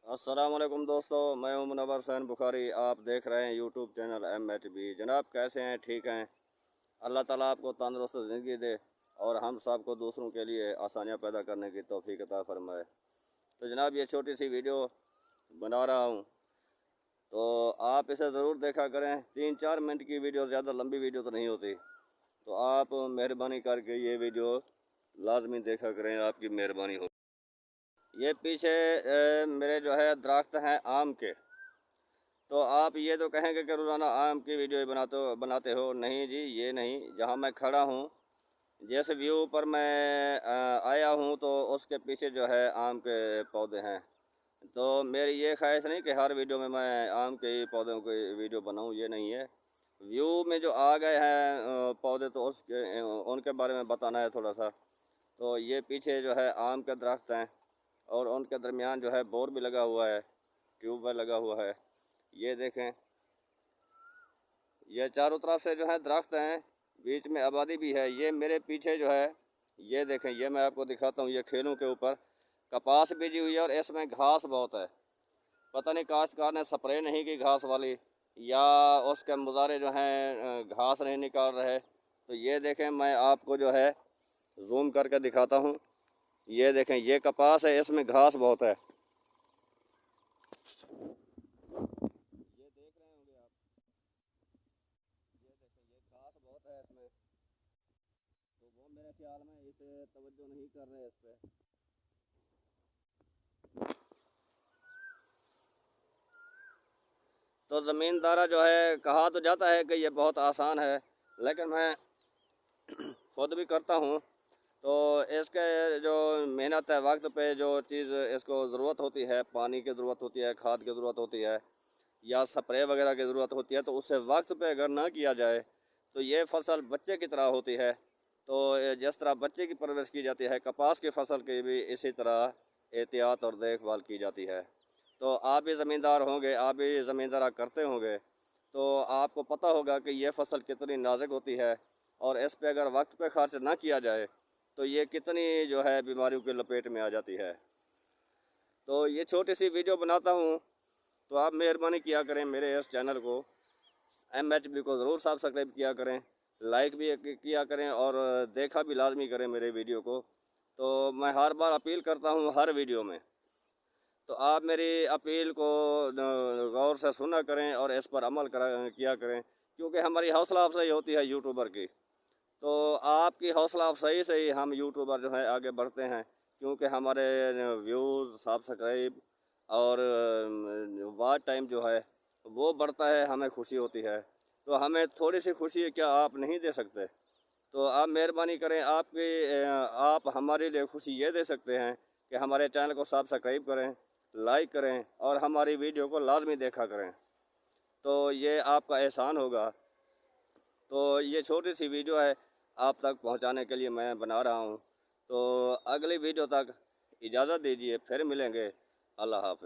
अस्सलाम वालेकुम दोस्तों, मैं हूं मुनव्वर हुसैन बुखारी। आप देख रहे हैं यूट्यूब चैनल MHB। जनाब, कैसे हैं? ठीक हैं? अल्लाह ताला आपको तंदुरुस्त ज़िंदगी दे और हम सब को दूसरों के लिए आसानियां पैदा करने की तौफीक अता फरमाए। तो जनाब, ये छोटी सी वीडियो बना रहा हूं, तो आप इसे ज़रूर देखा करें। 3-4 मिनट की वीडियो, ज़्यादा लंबी वीडियो तो नहीं होती। तो आप मेहरबानी करके ये वीडियो लाजमी देखा करें, आपकी मेहरबानी हो। ये पीछे मेरे जो है दरख्त हैं आम के। तो आप ये तो कहेंगे कि रोज़ाना आम की वीडियो ही बनाते हो। नहीं जी, ये नहीं। जहाँ मैं खड़ा हूँ, जिस व्यू पर मैं आया हूँ, तो उसके पीछे जो है आम के पौधे हैं। तो मेरी ये ख्वाहिश नहीं कि हर वीडियो में मैं आम के ही पौधों की वीडियो बनाऊँ, ये नहीं है। व्यू में जो आ गए हैं पौधे, तो उनके बारे में बताना है थोड़ा सा। तो ये पीछे जो है आम के दरख्त हैं और उनके दरमियान जो है बोर भी लगा हुआ है, ट्यूबवेल लगा हुआ है। ये देखें, ये चारों तरफ से जो है दरख्त हैं, बीच में आबादी भी है। ये मेरे पीछे जो है, ये देखें, ये मैं आपको दिखाता हूँ। ये खेलों के ऊपर कपास बीजी हुई है और इसमें घास बहुत है। पता नहीं काश्तकार ने स्प्रे नहीं की घास वाली, या उसके मुजारे जो हैं घास नहीं निकाल रहे। तो ये देखें, मैं आपको जो है जूम करके दिखाता हूँ। ये देखें, ये कपास है, इसमें घास बहुत है। ये देख रहे होंगे आप। ये देखें, ये घास बहुत है इसमें। तो वो मेरे ख्याल में इसे तवज्जो नहीं कर रहे इस पे। तो ज़मींदारा जो है, कहा तो जाता है कि ये बहुत आसान है, लेकिन मैं खुद भी करता हूँ। तो इसके जो मेहनत है, वक्त पे जो चीज़ इसको ज़रूरत होती है, पानी की ज़रूरत होती है, खाद की ज़रूरत होती है, या स्प्रे वगैरह की ज़रूरत होती है, तो उसे वक्त पे अगर ना किया जाए तो ये फसल बच्चे की तरह होती है। तो जिस तरह बच्चे की परवरिश की जाती है, कपास की फसल की भी इसी तरह एहतियात और देखभाल की जाती है। तो आप भी ज़मींदार होंगे, आप भी ज़मींदारा करते होंगे, तो आपको पता होगा कि ये फसल कितनी नाजुक होती है और इस पे अगर वक्त पे खर्च ना किया जाए तो ये कितनी जो है बीमारियों की लपेट में आ जाती है। तो ये छोटी सी वीडियो बनाता हूँ, तो आप मेहरबानी किया करें, मेरे इस चैनल को MHB को ज़रूर सब्सक्राइब किया करें, लाइक भी किया करें और देखा भी लाजमी करें मेरे वीडियो को। तो मैं हर बार अपील करता हूँ हर वीडियो में, तो आप मेरी अपील को गौर से सुना करें और इस पर अमल किया करें, क्योंकि हमारी हौसला अफजाई होती है यूट्यूबर की। तो आपकी हौसला अफजाई से ही हम यूट्यूबर जो है आगे बढ़ते हैं, क्योंकि हमारे व्यूज़, सब्सक्राइब और वॉच टाइम जो है वो बढ़ता है, हमें खुशी होती है। तो हमें थोड़ी सी खुशी क्या आप नहीं दे सकते? तो आप मेहरबानी करें, आप हमारे लिए खुशी ये दे सकते हैं कि हमारे चैनल को सब्सक्राइब करें, लाइक करें और हमारी वीडियो को लाजमी देखा करें। तो ये आपका एहसान होगा। तो ये छोटी सी वीडियो है, आप तक पहुंचाने के लिए मैं बना रहा हूं। तो अगली वीडियो तक इजाज़त दीजिए, फिर मिलेंगे। अल्लाह हाफ़िज़।